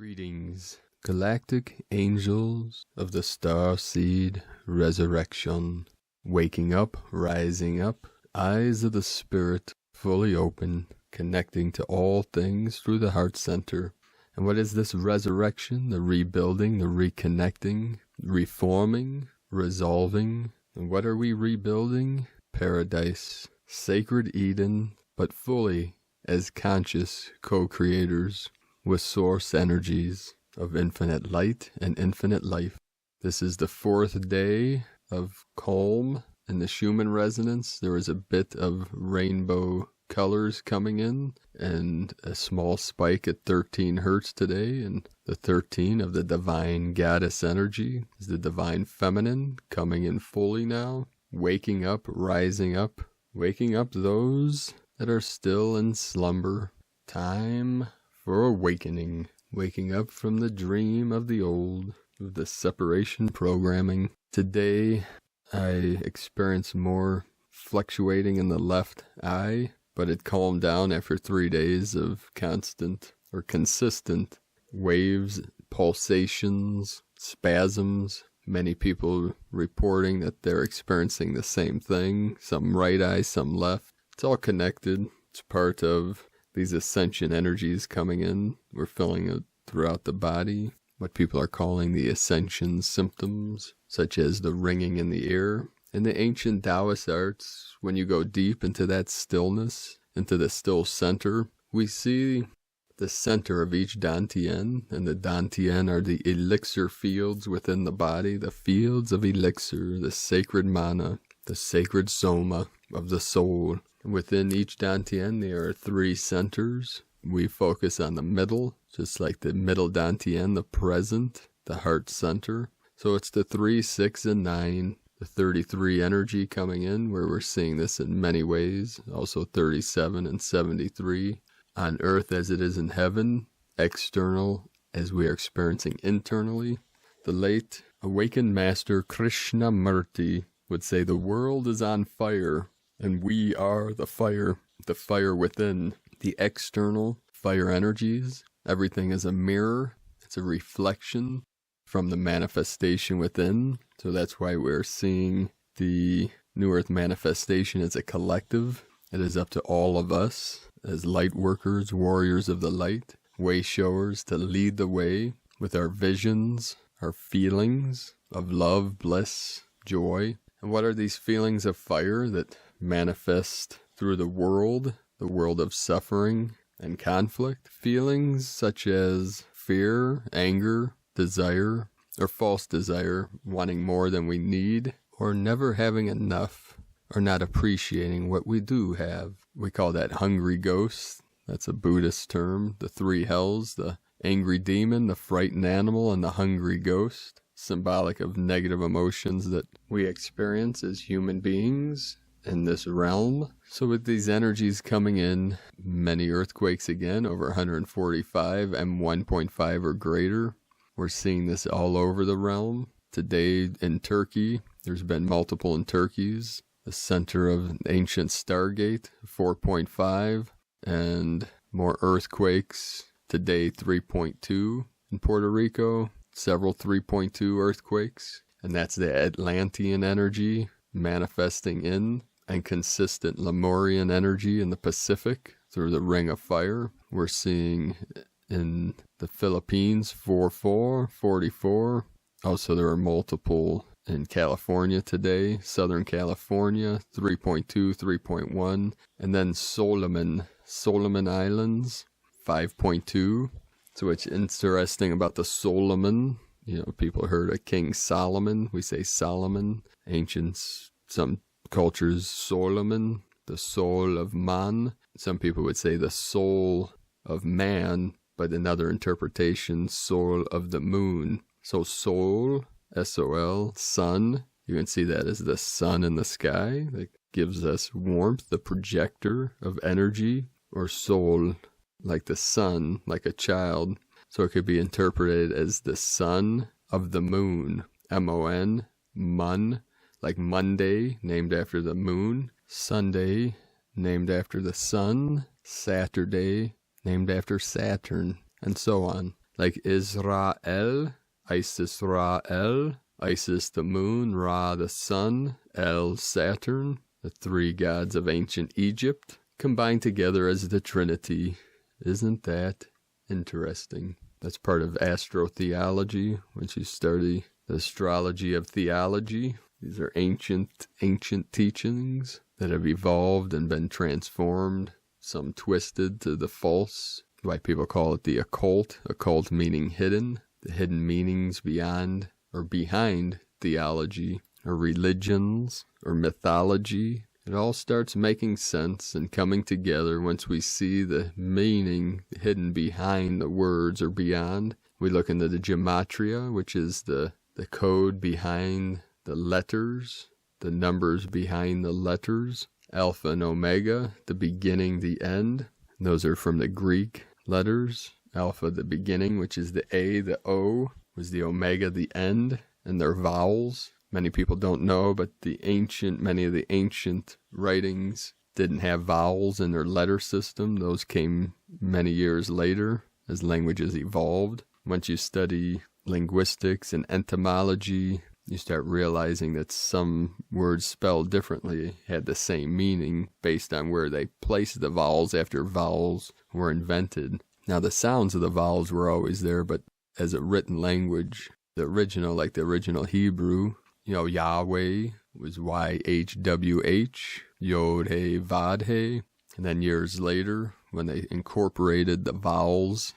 Greetings, galactic angels of the Starseed resurrection, waking up, rising up, eyes of the spirit fully open, connecting to all things through the heart center. And what is this resurrection? The rebuilding, the reconnecting, reforming, resolving. And what are we rebuilding? Paradise, sacred Eden, but fully as conscious co-creators with source energies of infinite light and infinite life. This is the fourth day of calm in the Schumann resonance. There was a bit of rainbow colors coming in and a small spike at 13 hertz today, and the 13 of the divine goddess energy is the divine feminine coming in fully now, waking up, rising up, waking up those that are still in slumber. Time for awakening, waking up from the dream of the old, of the separation programming. Today, I experienced more fluctuating in the left eye, but it calmed down after 3 days of constant or consistent waves, pulsations, spasms. Many people reporting that they're experiencing the same thing, some right eye, some left. It's all connected. It's part of these ascension energies coming in. We're feeling it throughout the body. What people are calling the ascension symptoms, such as the ringing in the ear. In the ancient Taoist arts, when you go deep into that stillness, into the still center, we see the center of each dantian, and the dantian are the elixir fields within the body, the fields of elixir, the sacred mana, the sacred soma of the soul. Within each dantian, there are 3 centers. We focus on the middle, just like the middle dantian, the present, the heart center. So it's the 3, 6, and 9, the 33 energy coming in, where we're seeing this in many ways. Also 37 and 73. On earth as it is in heaven, external as we are experiencing internally. The late awakened master Krishnamurti would say the world is on fire, and we are the fire within. The external fire energies, everything is a mirror, it's a reflection from the manifestation within. So that's why we're seeing the New Earth manifestation as a collective. It is up to all of us as Lightworkers, warriors of the light, way showers, to lead the way with our visions, our feelings of love, bliss, joy. And what are these feelings of fire that manifest through the world of suffering and conflict? Feelings such as fear, anger, desire, or false desire, wanting more than we need, or never having enough, or not appreciating what we do have. We call that hungry ghost. That's a Buddhist term. The 3 hells, the angry demon, the frightened animal, and the hungry ghost, symbolic of negative emotions that we experience as human beings in this realm. So with these energies coming in, many earthquakes again, over 145, M1.5 or greater. We're seeing this all over the realm. Today in Turkey, there's been multiple in Turkey's. The center of ancient Stargate, 4.5, and more earthquakes. Today, 3.2 in Puerto Rico, several 3.2 earthquakes. And that's the Atlantean energy manifesting in, and consistent Lemurian energy in the Pacific through the Ring of Fire. We're seeing in the Philippines 4.4, 44. Also, there are multiple in California today, Southern California, 3.2, 3.1. And then Solomon Islands, 5.2. So what's interesting about the Solomon, people heard of King Solomon. We say Solomon. Ancients, some cultures, Solomon, the soul of man. Some people would say the soul of man, but another interpretation, soul of the moon. So soul, S-O-L, sun. You can see that as the sun in the sky that gives us warmth, the projector of energy, or soul, like the sun, like a child. So it could be interpreted as the son of the moon, M-O-N, mun, like Monday, named after the moon, Sunday, named after the sun, Saturday, named after Saturn, and so on. like Israel, Isis Ra-El, Isis the moon, Ra the sun, El Saturn, the three gods of ancient Egypt, combined together as the Trinity. Isn't that interesting? That's part of astrotheology, which you study the astrology of theology. These are ancient teachings that have evolved and been transformed, some twisted to the false. Why people call it the occult. Occult meaning hidden. The hidden meanings beyond or behind theology or religions or mythology. It all starts making sense and coming together once we see the meaning hidden behind the words or beyond. We look into the gematria, which is the code behind the letters, the numbers behind the letters. Alpha and Omega, the beginning, the end. Those are from the Greek letters. Alpha, the beginning, which is the A, the O, was the Omega, the end, and their vowels. Many people don't know, but many of the ancient writings didn't have vowels in their letter system. Those came many years later as languages evolved. Once you study linguistics and etymology, you start realizing that some words spelled differently had the same meaning based on where they placed the vowels after vowels were invented. Now, the sounds of the vowels were always there, but as a written language, the original Hebrew, Yahweh was YHWH, Yod-He, Vod-He. And then years later, when they incorporated the vowels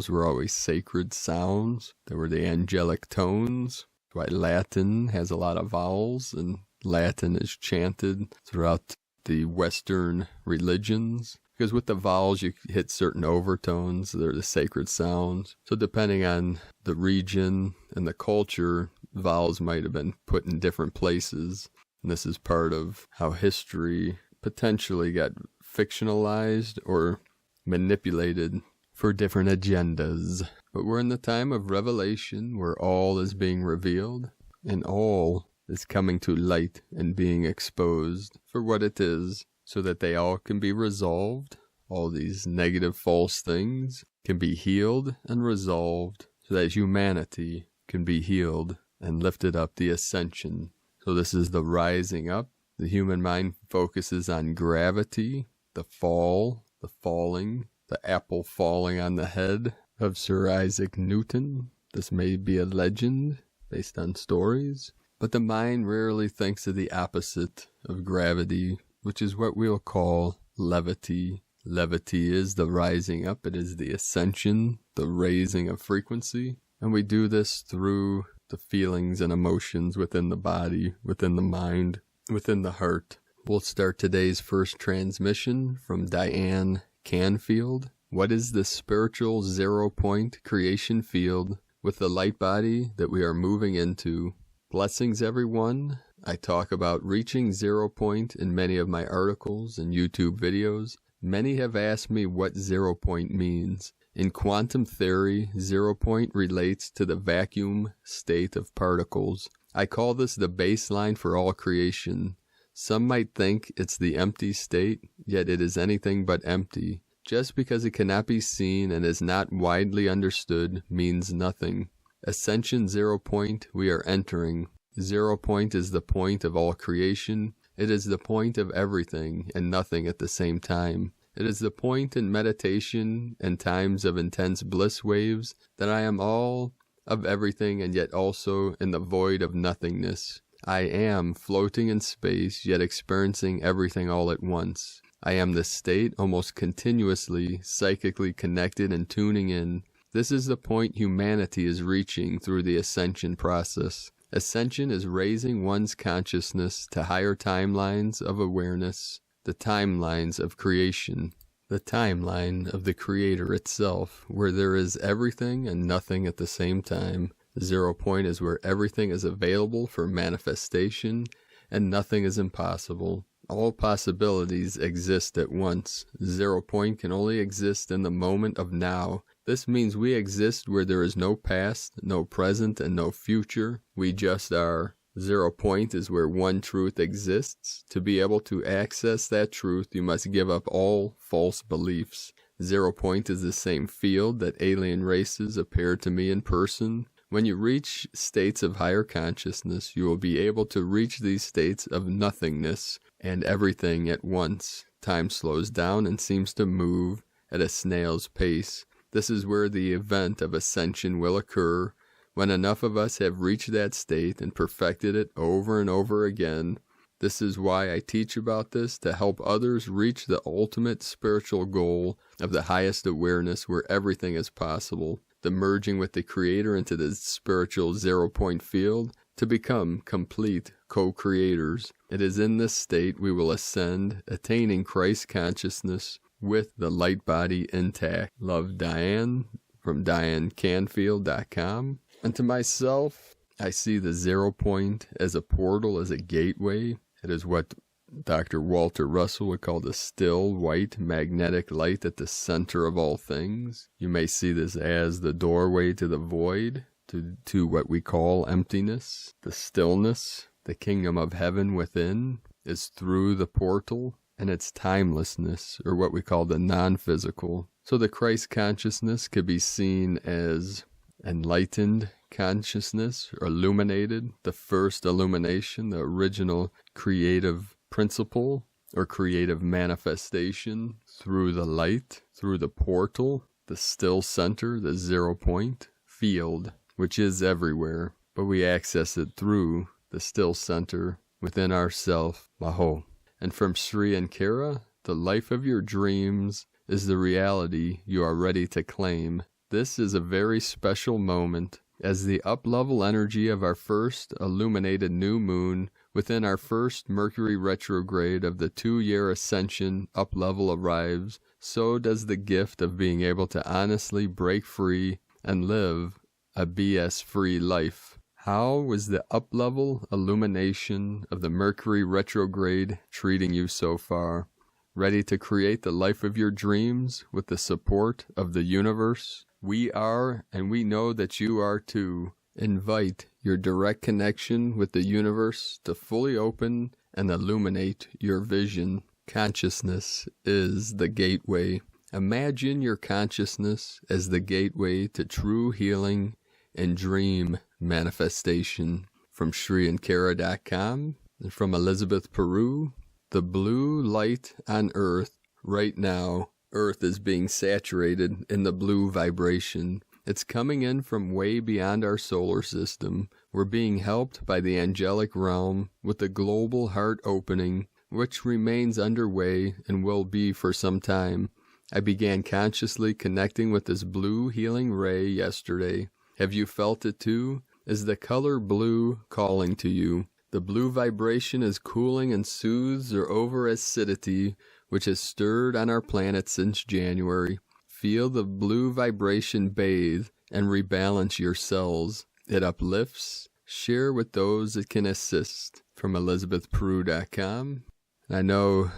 were always sacred sounds. They were the angelic tones. That's why Latin has a lot of vowels, and Latin is chanted throughout the Western religions. Because with the vowels, you hit certain overtones. They're the sacred sounds. So depending on the region and the culture, vowels might have been put in different places. And this is part of how history potentially got fictionalized or manipulated for different agendas. But we're in the time of revelation where all is being revealed and all is coming to light and being exposed for what it is, so that they all can be resolved. All these negative, false things can be healed and resolved, so that humanity can be healed and lifted up, the ascension. So this is the rising up. The human mind focuses on gravity, the fall, the falling, the apple falling on the head of Sir Isaac Newton. This may be a legend based on stories, but the mind rarely thinks of the opposite of gravity, which is what we'll call levity. Levity is the rising up. It is the ascension, the raising of frequency. And we do this through the feelings and emotions within the body, within the mind, within the heart. We'll start today's first transmission from Diane Canfield. What is the spiritual 0-point creation field with the light body that we are moving into? Blessings, everyone. I talk about reaching 0 point in many of my articles and YouTube videos. Many have asked me what 0 point means. In quantum theory, 0 point relates to the vacuum state of particles. I call this the baseline for all creation. Some might think it's the empty state, yet it is anything but empty. Just because it cannot be seen and is not widely understood means nothing. Ascension 0 point we are entering. 0 point is the point of all creation. It is the point of everything and nothing at the same time. It is the point in meditation and times of intense bliss waves that I am all of everything and yet also in the void of nothingness. I am floating in space yet experiencing everything all at once. I am the state almost continuously psychically connected and tuning in. This is the point humanity is reaching through the ascension process. Ascension is raising one's consciousness to higher timelines of awareness, the timelines of creation, the timeline of the Creator itself, where there is everything and nothing at the same time. 0 point is where everything is available for manifestation and nothing is impossible. All possibilities exist at once. 0 point can only exist in the moment of now. This means we exist where there is no past, no present, and no future. We just are. 0 point is where one truth exists. To be able to access that truth, you must give up all false beliefs. 0 point is the same field that alien races appear to me in person. When you reach states of higher consciousness, you will be able to reach these states of nothingness and everything at once. Time slows down and seems to move at a snail's pace. This is where the event of ascension will occur, when enough of us have reached that state and perfected it over and over again. This is why I teach about this, to help others reach the ultimate spiritual goal of the highest awareness where everything is possible, the merging with the Creator into the spiritual 0 point field to become complete co-creators. It is in this state we will ascend, attaining Christ consciousness with the light body intact. Love, Diane, from DianeCanfield.com. And to myself, I see the 0 point as a portal, as a gateway. It is what Dr. Walter Russell would call the still, white, magnetic light at the center of all things. You may see this as the doorway to the void, to what we call emptiness, the stillness. The kingdom of heaven within is through the portal, and its timelessness, or what we call the non-physical. So the Christ consciousness could be seen as enlightened consciousness, or illuminated, the first illumination, the original creative principle, or creative manifestation through the light, through the portal, the still center, the 0 point field, which is everywhere, but we access it through the still center within ourself, Maho. And from Sri and Kara, the life of your dreams is the reality you are ready to claim. This is a very special moment, as the up-level energy of our first illuminated new moon within our first Mercury retrograde of the 2-year ascension up-level arrives. So does the gift of being able to honestly break free and live a BS-free life. How was the up-level illumination of the Mercury retrograde treating you so far? Ready to create the life of your dreams with the support of the universe? We are, and we know that you are too. Invite your direct connection with the universe to fully open and illuminate your vision. Consciousness is the gateway. Imagine your consciousness as the gateway to true healing and dream manifestation. From ShriandKara.com and from Elizabeth Peru, the blue light on Earth right now. Earth is being saturated in the blue vibration. It's coming in from way beyond our solar system. We're being helped by the angelic realm with the global heart opening, which remains underway and will be for some time. I began consciously connecting with this blue healing ray yesterday. Have you felt it too? Is the color blue calling to you? The blue vibration is cooling and soothes our over acidity, which has stirred on our planet since January. Feel the blue vibration bathe and rebalance your cells. It uplifts. Share with those it can assist. From ElizabethPeru.com. I know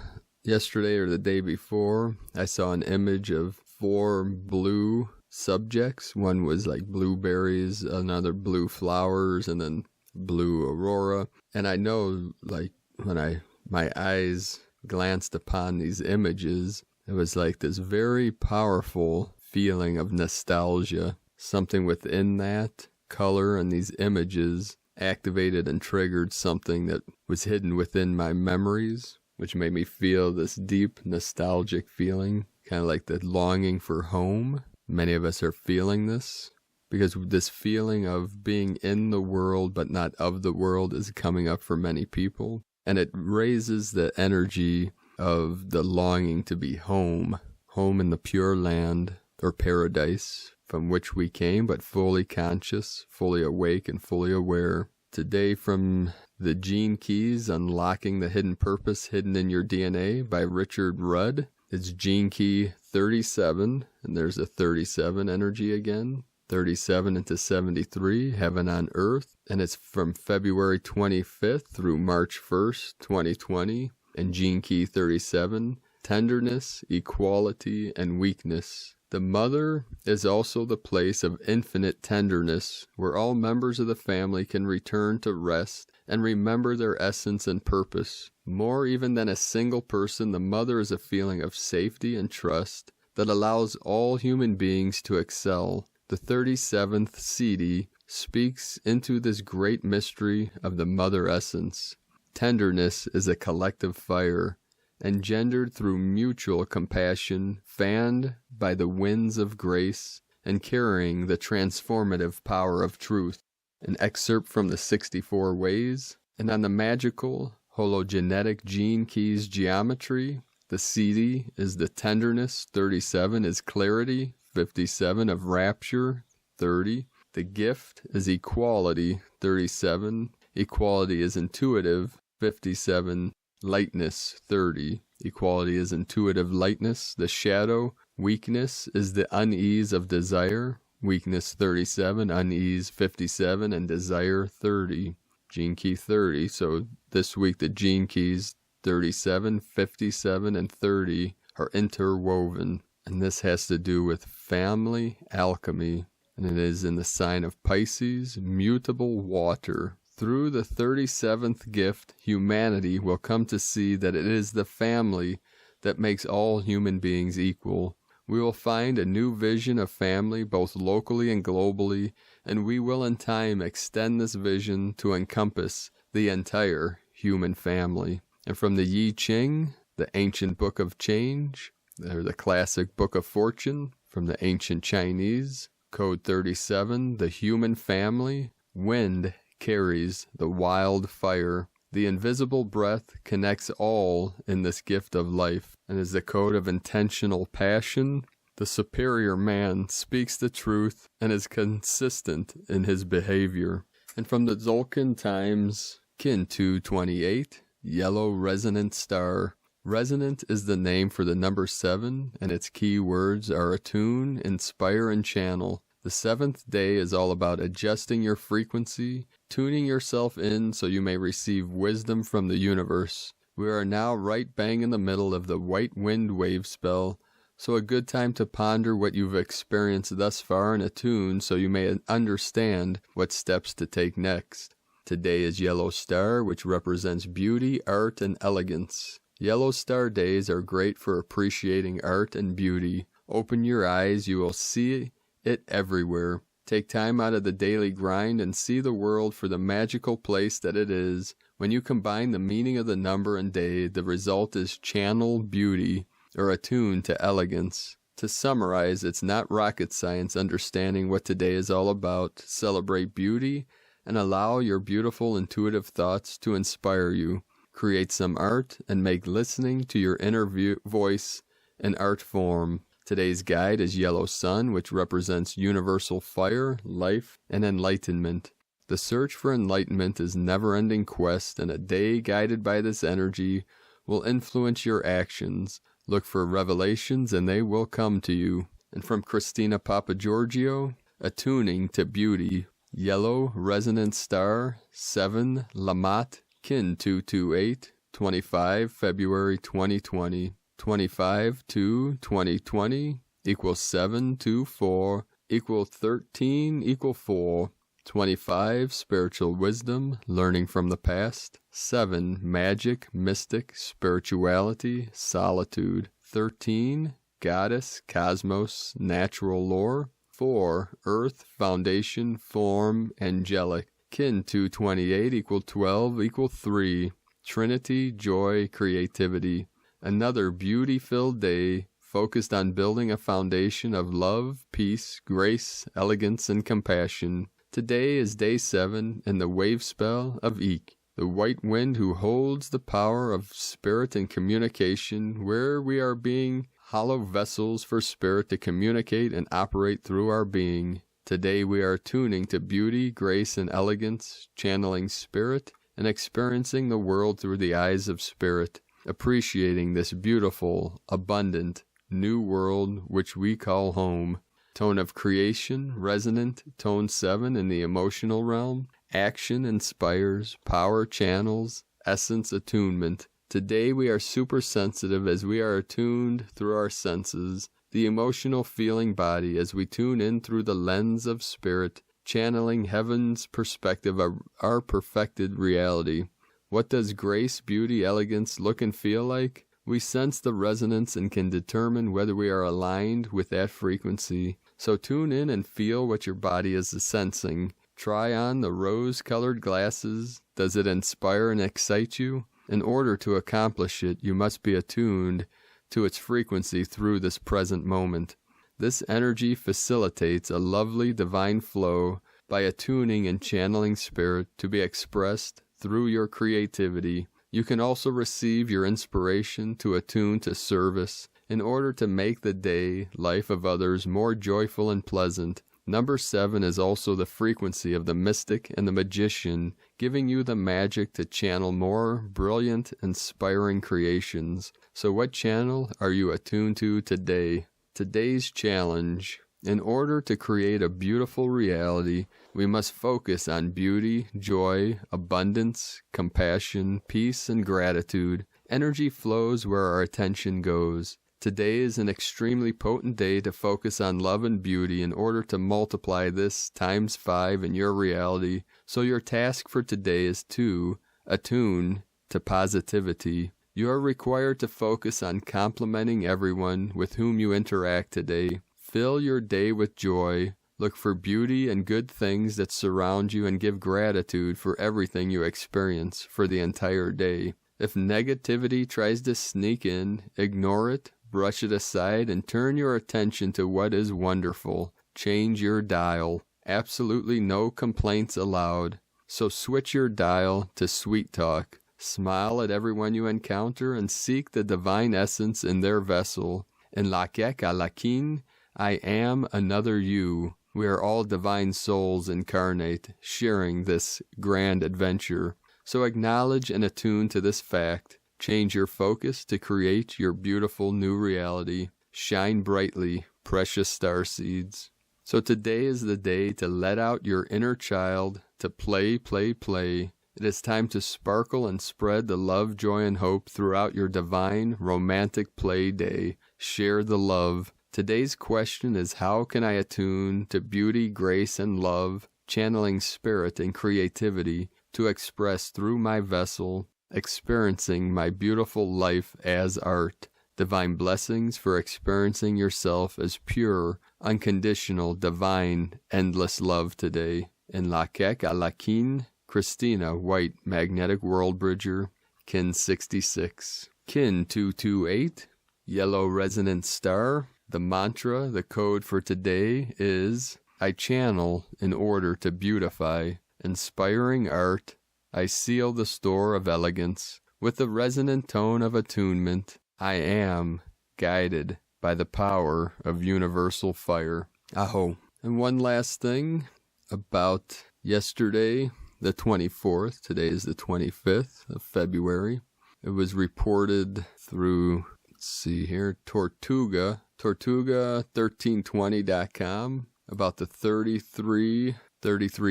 yesterday or the day before, I saw an image of 4 blue subjects. One was like blueberries, another blue flowers, and then blue aurora. And I know, like, when my eyes glanced upon these images, it was like this very powerful feeling of nostalgia. Something within that color and these images activated and triggered something that was hidden within my memories, which made me feel this deep nostalgic feeling, kind of like the longing for home. Many of us are feeling this, because this feeling of being in the world but not of the world is coming up for many people. And it raises the energy of the longing to be home. Home in the pure land, or paradise, from which we came, but fully conscious, fully awake, and fully aware. Today from the Gene Keys, Unlocking the Hidden Purpose Hidden in Your DNA by Richard Rudd. It's Gene Key 37, and there's a 37 energy again. 37 into 73, Heaven on Earth, and it's from February 25th through March 1st, 2020, and Gene Key 37, Tenderness, Equality, and Weakness. The mother is also the place of infinite tenderness, where all members of the family can return to rest and remember their essence and purpose. More even than a single person, the mother is a feeling of safety and trust that allows all human beings to excel. The 37th CD speaks into this great mystery of the mother essence. Tenderness is a collective fire, engendered through mutual compassion, fanned by the winds of grace, and carrying the transformative power of truth. An excerpt from the 64 Ways, and on the magical hologenetic gene keys geometry. The CD is the tenderness, 37 is clarity, 57 of rapture, 30. The gift is equality, 37. Equality is intuitive, 57. Lightness, 30. Equality is intuitive lightness. The shadow, weakness, is the unease of desire. Weakness, 37. Unease, 57. And desire, 30. Gene key, 30. So this week the gene keys, 37, 57, and 30 are interwoven. And this has to do with family alchemy. And it is in the sign of Pisces, mutable water. Through the 37th gift, humanity will come to see that it is the family that makes all human beings equal. We will find a new vision of family both locally and globally, and we will in time extend this vision to encompass the entire human family. And from the I Ching, the ancient book of change, or the classic book of fortune, from the ancient Chinese, code 37, the human family, wind carries the wild fire. The invisible breath connects all in this gift of life, and is the code of intentional passion. The superior man speaks the truth and is consistent in his behavior. And from the Tzolk'in times, kin 228, yellow resonant star. Resonant is the name for the number 7, and its key words are attune, inspire, and channel. The 7th day is all about adjusting your frequency, tuning yourself in so you may receive wisdom from the universe. We are now right bang in the middle of the white wind wave spell, so a good time to ponder what you've experienced thus far and attune so you may understand what steps to take next. Today is Yellow Star, which represents beauty, art, and elegance. Yellow Star days are great for appreciating art and beauty. Open your eyes, you will see it everywhere. Take time out of the daily grind and see the world for the magical place that it is. When you combine the meaning of the number and day, the result is channel beauty, or attune to elegance. To summarize, it's not rocket science understanding what today is all about. Celebrate beauty and allow your beautiful intuitive thoughts to inspire you. Create some art and make listening to your inner voice an art form. Today's guide is Yellow Sun, which represents universal fire, life, and enlightenment. The search for enlightenment is a never-ending quest, and a day guided by this energy will influence your actions. Look for revelations, and they will come to you. And from Christina Papagiorgio, attuning to beauty. Yellow Resonant Star, 7 Lamat, kin 228, 25 February 2020. 25-2-2020 equals 7-2-4 equal 13 equal 4. 25 spiritual wisdom, learning from the past. 7 magic, mystic, spirituality, solitude. 13 goddess, cosmos, natural lore. 4 earth, foundation, form, angelic. Kin 228 equal 12 equal 3. Trinity, joy, creativity. Another beauty-filled day focused on building a foundation of love, peace, grace, elegance, and compassion. Today is day 7 in the wave spell of Icke, the white wind who holds the power of spirit and communication, where we are being hollow vessels for spirit to communicate and operate through our being. Today we are tuning to beauty, grace, and elegance, channeling spirit, and experiencing the world through the eyes of spirit. Appreciating this beautiful, abundant, new world which we call home. Tone of creation, resonant, tone 7 in the emotional realm. Action inspires, power channels, essence attunement. Today we are super sensitive as we are attuned through our senses. The emotional feeling body as we tune in through the lens of spirit, channeling heaven's perspective of our perfected reality. What does grace, beauty, elegance look and feel like? We sense the resonance and can determine whether we are aligned with that frequency. So tune in and feel what your body is sensing. Try on the rose-colored glasses. Does it inspire and excite you? In order to accomplish it, you must be attuned to its frequency through this present moment. This energy facilitates a lovely divine flow by attuning and channeling spirit to be expressed through your creativity. You can also receive your inspiration to attune to service in order to make the day, life of others more joyful and pleasant. Number 7 is also the frequency of the mystic and the magician, giving you the magic to channel more brilliant, inspiring creations. So what channel are you attuned to today? Today's challenge. In order to create a beautiful reality, we must focus on beauty, joy, abundance, compassion, peace, and gratitude. Energy flows where our attention goes. Today is an extremely potent day to focus on love and beauty in order to multiply this times 5 in your reality. So your task for today is to attune to positivity. You are required to focus on complimenting everyone with whom you interact today. Fill your day with joy. Look for beauty and good things that surround you and give gratitude for everything you experience for the entire day. If negativity tries to sneak in, ignore it, brush it aside, and turn your attention to what is wonderful. Change your dial. Absolutely no complaints allowed. So switch your dial to sweet talk. Smile at everyone you encounter and seek the divine essence in their vessel. In Icke, I am another you. We are all divine souls incarnate, sharing this grand adventure. So acknowledge and attune to this fact. Change your focus to create your beautiful new reality. Shine brightly, precious starseeds. So today is the day to let out your inner child, to play, play, play. It is time to sparkle and spread the love, joy, and hope throughout your divine, romantic play day. Share the love. Today's question is, how can I attune to beauty, grace, and love, channeling spirit and creativity to express through my vessel, experiencing my beautiful life as art. Divine blessings for experiencing yourself as pure, unconditional, divine, endless love today. In Icke, Christina, White, Magnetic World Bridger, Kin 66. Kin 228, Yellow Resonant Star. The mantra, the code for today is, I channel in order to beautify. Inspiring art. I seal the store of elegance. With the resonant tone of attunement, I am guided by the power of universal fire. Aho. And one last thing about yesterday, the 24th. Today is the 25th of February. It was reported through, let's see here, Tortuga1320.com about the 33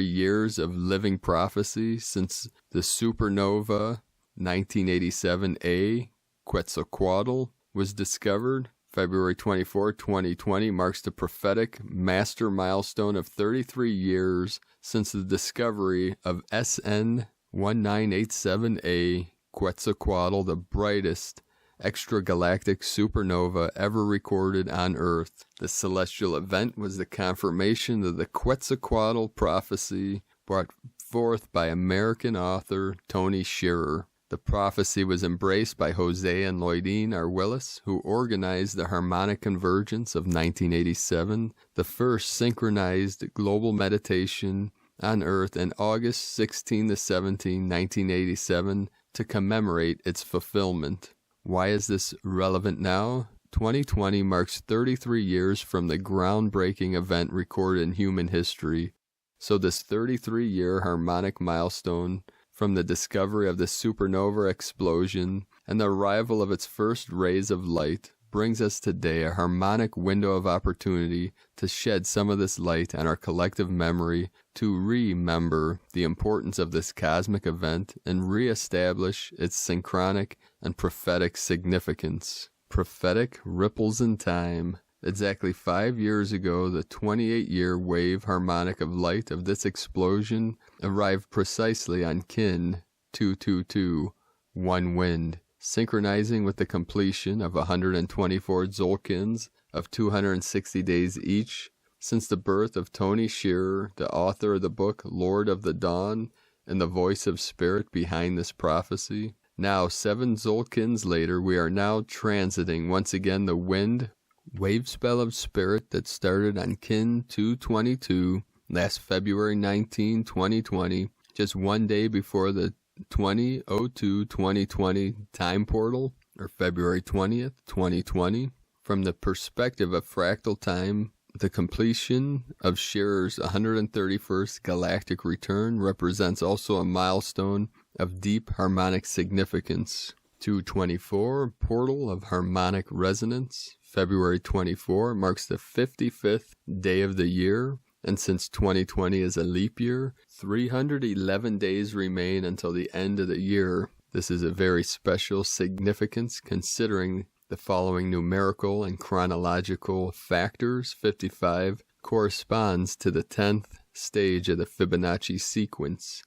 years of living prophecy since the supernova 1987A Quetzalcoatl was discovered. February 24, 2020 marks the prophetic master milestone of 33 years since the discovery of SN 1987A Quetzalcoatl, the brightest extragalactic supernova ever recorded on Earth. The celestial event was the confirmation of the Quetzalcoatl prophecy brought forth by American author Tony Shearer. The prophecy was embraced by Jose and Lloydine R. Willis, who organized the Harmonic Convergence of 1987, the first synchronized global meditation on Earth in August 16 to 17, 1987, to commemorate its fulfillment. Why is this relevant now? 2020 marks 33 years from the groundbreaking event recorded in human history. So this 33-year harmonic milestone from the discovery of the supernova explosion and the arrival of its first rays of light brings us today a harmonic window of opportunity to shed some of this light on our collective memory, to remember the importance of this cosmic event and reestablish its synchronic and prophetic significance. Prophetic ripples in time. Exactly 5 years ago, the 28-year wave harmonic of light of this explosion arrived precisely on Kin 222, one wind, synchronizing with the completion of 124 Zolkins of 260 days each, since the birth of Tony Shearer, the author of the book Lord of the Dawn, and the voice of spirit behind this prophecy. Now, 7 Zolkins later, we are now transiting once again the wind wave spell of spirit that started on Kin 222 last February 19, 2020, just one day before the 20/02/2020 time portal, or February 20th, 2020. From the perspective of fractal time, the completion of Shearer's 131st galactic return represents also a milestone of deep harmonic significance. 224, Portal of Harmonic Resonance, February 24, marks the 55th day of the year, and since 2020 is a leap year, 311 days remain until the end of the year. This is a very special significance considering the following numerical and chronological factors. 55 corresponds to the 10th stage of the Fibonacci sequence.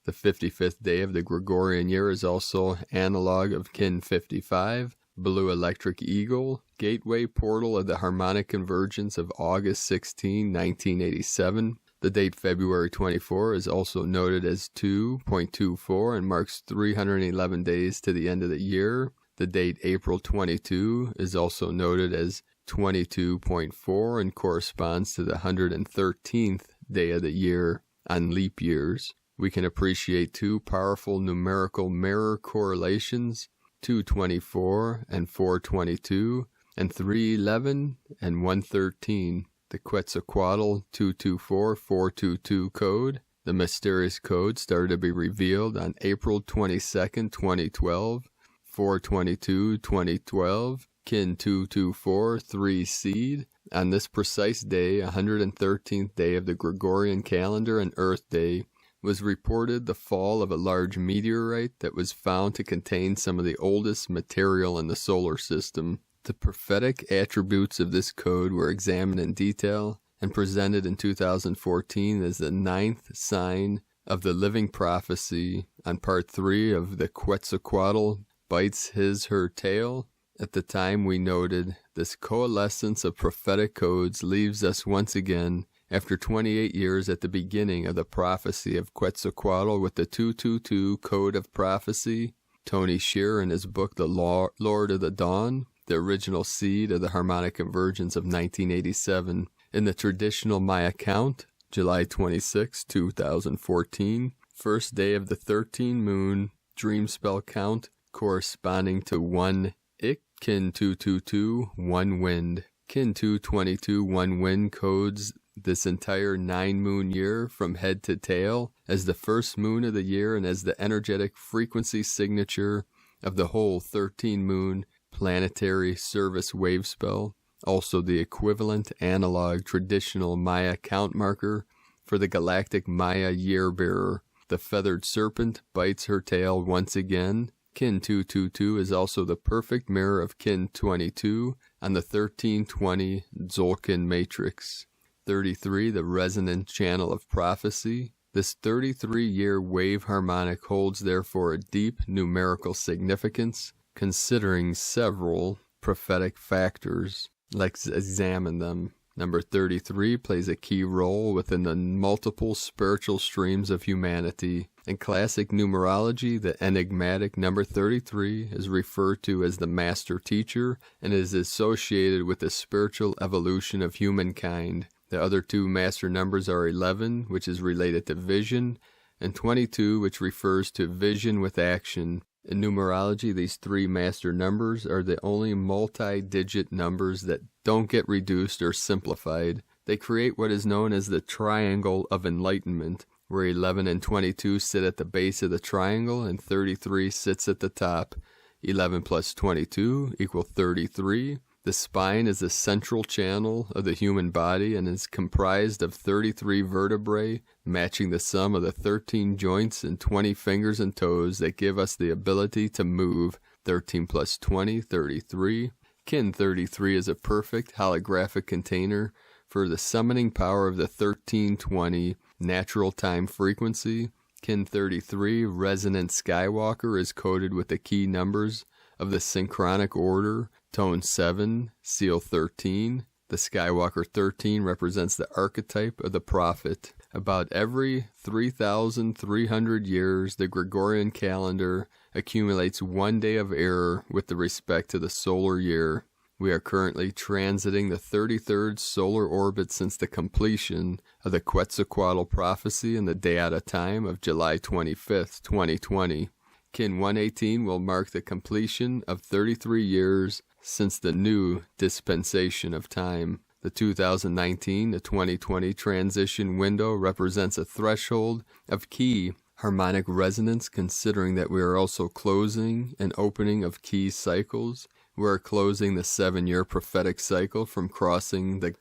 The 55th day of the Gregorian year is also analog of Kin 55, Blue Electric Eagle, gateway portal of the harmonic convergence of August 16, 1987. The date February 24 is also noted as 2.24 and marks 311 days to the end of the year. The date April 22 is also noted as 22.4 and corresponds to the 113th day of the year on leap years. We can appreciate 2 powerful numerical mirror correlations, 224 and 422, and 311 and 113. The Quetzalcoatl 224-422 code. The mysterious code started to be revealed on April 22nd, 2012, 4/22/2012, Kin 224, 3 seed. On this precise day, 113th day of the Gregorian calendar and Earth Day, was reported the fall of a large meteorite that was found to contain some of the oldest material in the solar system. The prophetic attributes of this code were examined in detail and presented in 2014 as the 9th sign of the living prophecy on part 3 of the Quetzalcoatl bites her tail. At the time we noted, this coalescence of prophetic codes leaves us once again after 28 years at the beginning of the prophecy of Quetzalcoatl with the 222 Code of Prophecy. Tony Shearer in his book The Lord of the Dawn, the original seed of the harmonic convergence of 1987. In the traditional Maya count, July 26, 2014, first day of the 13 moon dream spell count corresponding to 1 Icke, Kin 222, 1 wind. Kin 222, 1 wind codes this entire 9 moon year from head to tail as the first moon of the year and as the energetic frequency signature of the whole 13 moon planetary service wave spell, also the equivalent analog traditional Maya count marker for the galactic Maya year bearer. The feathered serpent bites her tail once again. Kin 222 is also the perfect mirror of Kin 22 on the 1320 Zolkin matrix. 33, the resonant channel of prophecy. This 33-year wave harmonic holds therefore a deep numerical significance, considering several prophetic factors. Let's examine them. Number 33 plays a key role within the multiple spiritual streams of humanity. In classic numerology, the enigmatic number 33 is referred to as the master teacher and is associated with the spiritual evolution of humankind. The other 2 master numbers are 11, which is related to vision, and 22, which refers to vision with action. In numerology, these 3 master numbers are the only multi-digit numbers that don't get reduced or simplified. They create what is known as the triangle of enlightenment, where 11 and 22 sit at the base of the triangle and 33 sits at the top. 11 plus 22 equals 33. The spine is the central channel of the human body and is comprised of 33 vertebrae, matching the sum of the 13 joints and 20 fingers and toes that give us the ability to move. 13 plus 20, 33. Kin 33 is a perfect holographic container for the summoning power of the 1320 natural time frequency. Kin 33, Resonant Skywalker, is coded with the key numbers of the Synchronic Order, Tone 7, Seal 13. The Skywalker 13 represents the archetype of the prophet. About every 3,300 years, the Gregorian calendar accumulates 1 day of error with respect to the solar year. We are currently transiting the 33rd solar orbit since the completion of the Quetzalcoatl prophecy in the day out of time of July 25th, 2020. Kin 118 will mark the completion of 33 years since the new dispensation of time. The 2019 to 2020 transition window represents a threshold of key harmonic resonance, considering that we are also closing and opening of key cycles. We are closing the 7-year prophetic cycle from crossing the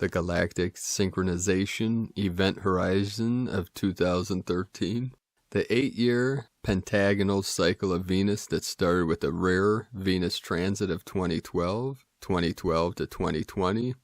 galactic synchronization event horizon of 2013. The 8-year pentagonal cycle of Venus that started with the rare Venus transit of 2012 to 2020.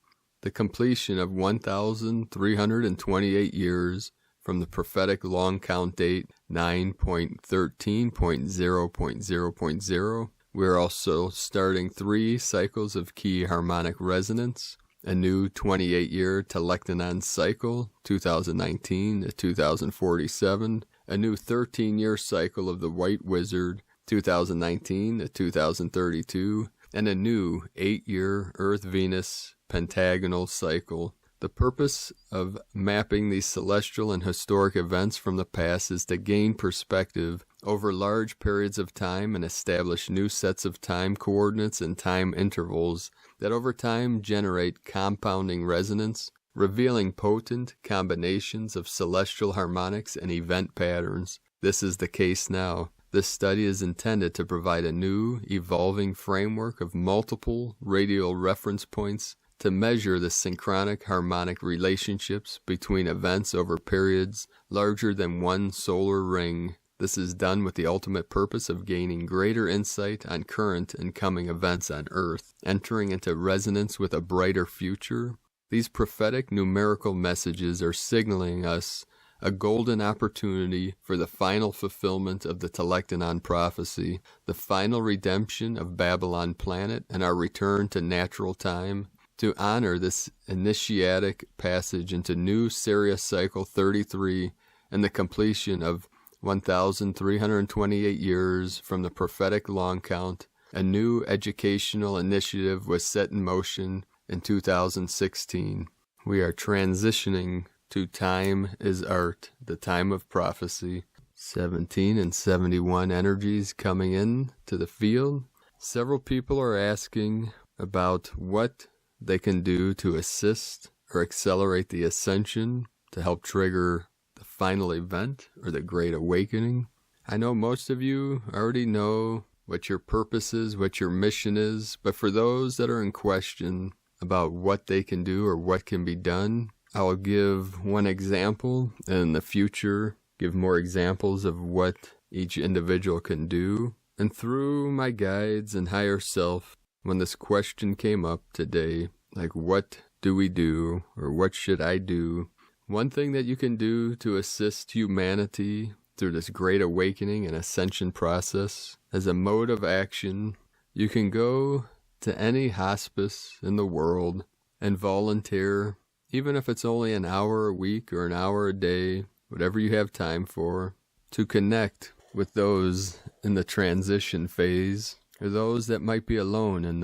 The completion of 1,328 from the prophetic long count date 9.13.0.0.0. We're also starting 3 cycles of key harmonic resonance, a new 28-year Telektonon cycle, 2019 to 2047, a new 13-year cycle of the White Wizard, 2019 to 2032, and a new 8-year Earth-Venus pentagonal cycle. The purpose of mapping these celestial and historic events from the past is to gain perspective over large periods of time and establish new sets of time coordinates and time intervals that over time generate compounding resonance, revealing potent combinations of celestial harmonics and event patterns. This is the case now. This study is intended to provide a new, evolving framework of multiple radial reference points to measure the synchronic harmonic relationships between events over periods larger than one solar ring. This is done with the ultimate purpose of gaining greater insight on current and coming events on Earth, entering into resonance with a brighter future. These prophetic numerical messages are signaling us a golden opportunity for the final fulfillment of the Telektonon prophecy, the final redemption of Babylon planet, and our return to natural time. To honor this initiatic passage into new Sirius Cycle 33 and the completion of 1,328 years from the prophetic long count, a new educational initiative was set in motion in 2016. We are transitioning to Time is Art, the time of prophecy. 17 and 71 energies coming in to the field. Several people are asking about what they can do to assist or accelerate the ascension to help trigger the final event or the Great Awakening. I know most of you already know what your purpose is, what your mission is, but for those that are in question about what they can do or what can be done, I'll give one example, and in the future give more examples of what each individual can do. And through my guides and higher self, when this question came up today, like what do we do or what should I do? One thing that you can do to assist humanity through this great awakening and ascension process as a mode of action, you can go to any hospice in the world and volunteer, even if it's only an hour a week or an hour a day, whatever you have time for, to connect with those in the transition phase, or those that might be alone in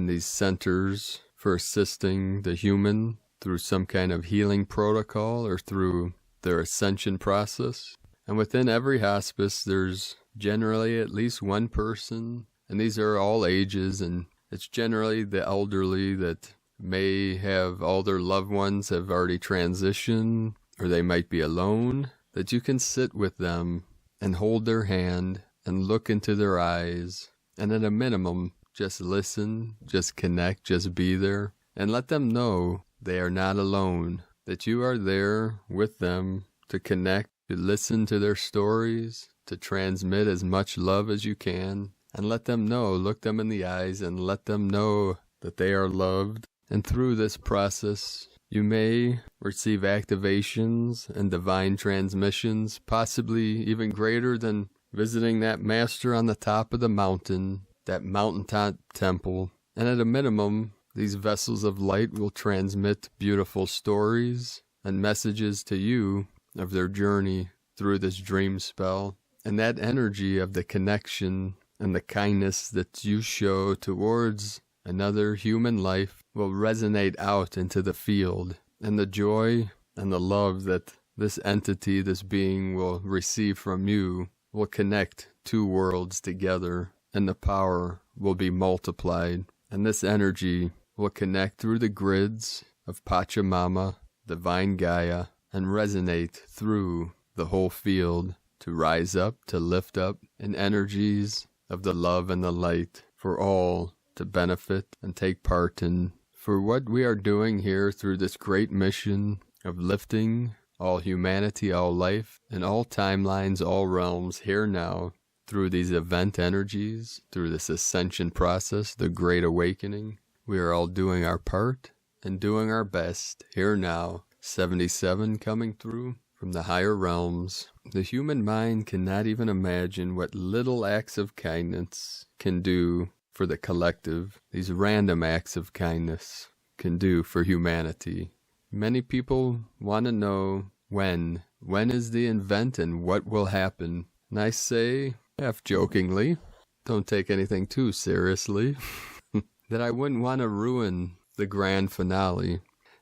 these centers for assisting the human through some kind of healing protocol or through their ascension process. And within every hospice, there's generally at least one person, and these are all ages, and it's generally the elderly that may have all their loved ones have already transitioned, or they might be alone, that you can sit with them and hold their hand and look into their eyes, and at a minimum, just listen, just connect, just be there, and let them know they are not alone, that you are there with them to connect, to listen to their stories, to transmit as much love as you can, and let them know, look them in the eyes and let them know that they are loved. And through this process, you may receive activations and divine transmissions, possibly even greater than visiting that master on the top of the mountain that mountaintop temple. And at a minimum, these vessels of light will transmit beautiful stories and messages to you of their journey through this dream spell. And that energy of the connection and the kindness that you show towards another human life will resonate out into the field. And the joy and the love that this entity, this being will receive from you will connect two worlds together, and the power will be multiplied. And this energy will connect through the grids of Pachamama, Divine Gaia, and resonate through the whole field to rise up, to lift up in energies of the love and the light for all to benefit and take part in. For what we are doing here through this great mission of lifting all humanity, all life, and all timelines, all realms here now, through these event energies, through this ascension process, the great awakening, we are all doing our part and doing our best here now. 77 coming through from the higher realms. The human mind cannot even imagine what little acts of kindness can do for the collective. These random acts of kindness can do for humanity. Many people want to know when. When is the event and what will happen? And I say, half jokingly, don't take anything too seriously, that I wouldn't want to ruin the grand finale.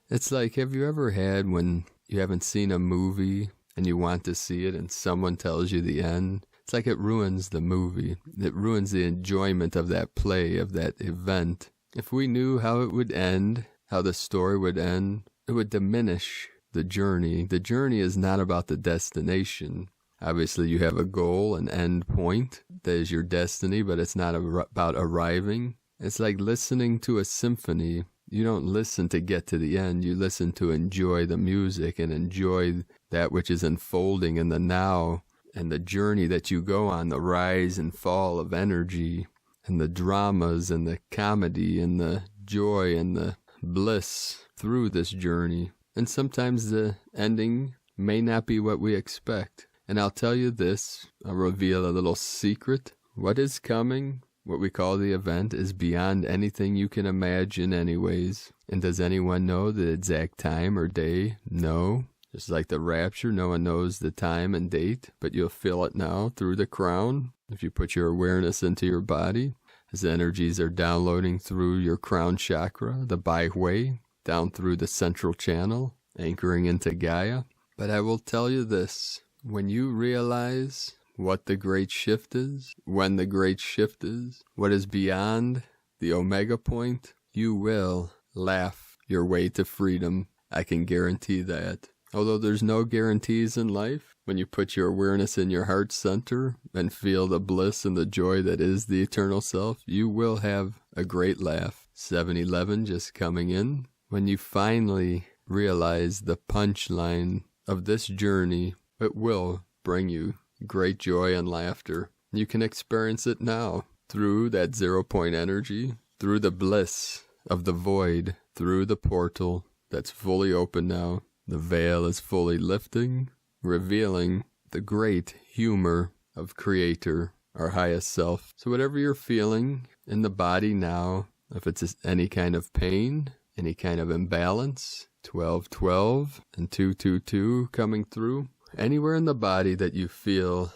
It's like, have you ever had when you haven't seen a movie and you want to see it and someone tells you the end? It's like it ruins the movie. It ruins the enjoyment of that play, of that event. If we knew how it would end, how the story would end, it would diminish the journey. The journey is not about the destination. Obviously, you have a goal, an end point. That is your destiny, but it's not about arriving. It's like listening to a symphony. You don't listen to get to the end. You listen to enjoy the music and enjoy that which is unfolding in the now and the journey that you go on, the rise and fall of energy and the dramas and the comedy and the joy and the bliss through this journey. And sometimes the ending may not be what we expect. And I'll tell you this, I'll reveal a little secret. What is coming, what we call the event, is beyond anything you can imagine anyways. And does anyone know the exact time or day? No. Just like the rapture, no one knows the time and date, but you'll feel it now through the crown. If you put your awareness into your body, as the energies are downloading through your crown chakra, the Baihui, down through the central channel, anchoring into Gaia. But I will tell you this, when you realize what the great shift is, when the great shift is, what is beyond the omega point, you will laugh your way to freedom. I can guarantee that. Although there's no guarantees in life, when you put your awareness in your heart center and feel the bliss and the joy that is the eternal self, you will have a great laugh. 7-11 just coming in. When you finally realize the punchline of this journey, it will bring you great joy and laughter. You can experience it now through that 0 point energy, through the bliss of the void, through the portal that's fully open now. The veil is fully lifting, revealing the great humor of Creator, our highest self. So whatever you're feeling in the body now, if it's any kind of pain, any kind of imbalance, 12-12 and 2-2-2 coming through, anywhere in the body that you feel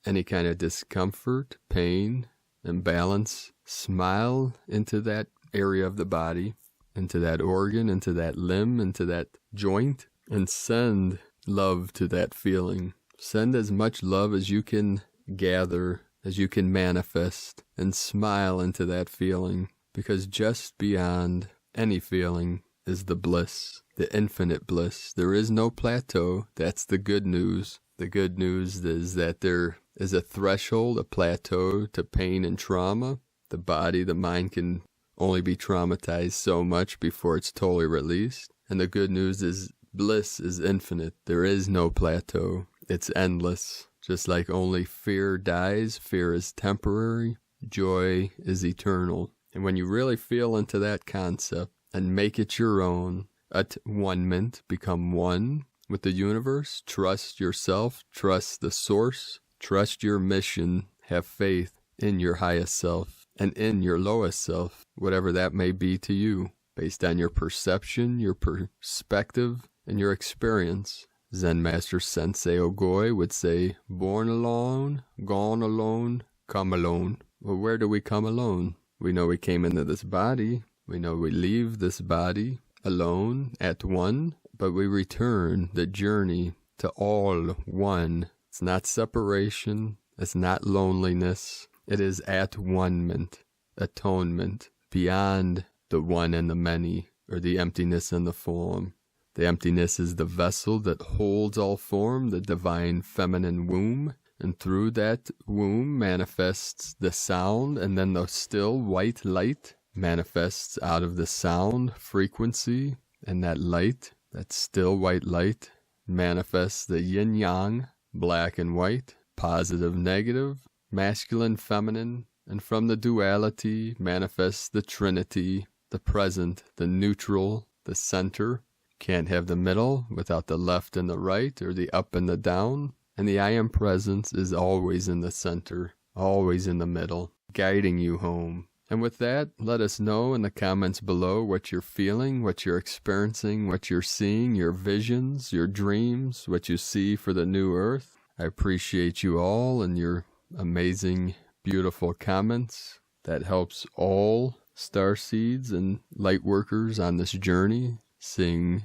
any kind of discomfort, pain, imbalance, smile into that area of the body, into that organ, into that limb, into that joint, and send love to that feeling. Send as much love as you can gather, as you can manifest, and smile into that feeling, because just beyond any feeling is the bliss, the infinite bliss. There is no plateau. That's the good news. The good news is that there is a threshold, a plateau to pain and trauma. The body, the mind can only be traumatized so much before it's totally released. And the good news is bliss is infinite. There is no plateau. It's endless. Just like only fear dies, fear is temporary, joy is eternal. And when you really feel into that concept and make it your own, at-one-ment, become one with the universe, trust yourself, trust the source, trust your mission, have faith in your highest self, and in your lowest self, whatever that may be to you, based on your perception, your perspective, and your experience. Zen Master Sensei Ogoi would say, born alone, gone alone, come alone. Well, where do we come alone? We know we came into this body. We know we leave this body alone, at one, but we return the journey to all one. It's not separation. It's not loneliness. It is at-one-ment, atonement, beyond the one and the many, or the emptiness and the form. The emptiness is the vessel that holds all form, the divine feminine womb, and through that womb manifests the sound, and then the still white light manifests out of the sound frequency, and that light, that still white light, manifests the yin-yang, black and white, positive, negative, masculine, feminine, and from the duality manifests the trinity, the present, the neutral, the center. Can't have the middle without the left and the right, or the up and the down. And the I am presence is always in the center, always in the middle, guiding you home. And with that, let us know in the comments below what you're feeling, what you're experiencing, what you're seeing, your visions, your dreams, what you see for the new earth. I appreciate you all and your amazing, beautiful comments. That helps all Starseeds and Lightworkers on this journey, seeing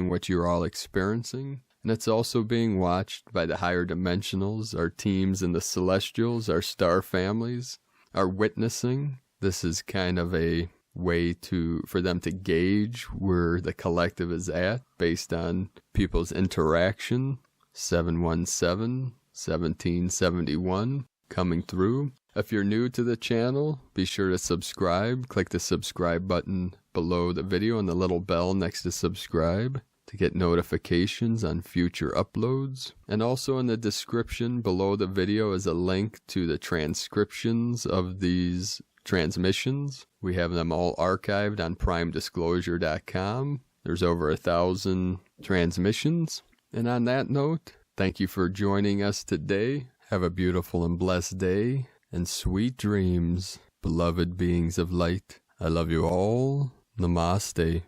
what you're all experiencing. And it's also being watched by the higher dimensionals, our teams in the celestials, our star families are witnessing. This is kind of a way for them to gauge where the collective is at based on people's interaction. 717-1771 coming through. If you're new to the channel, be sure to subscribe. Click the subscribe button below the video and the little bell next to subscribe to get notifications on future uploads. And also in the description below the video is a link to the transcriptions of these transmissions. We have them all archived on primedisclosure.com. There's over 1,000 transmissions. And on that note, thank you for joining us today. Have a beautiful and blessed day and sweet dreams, beloved beings of light. I love you all. Namaste.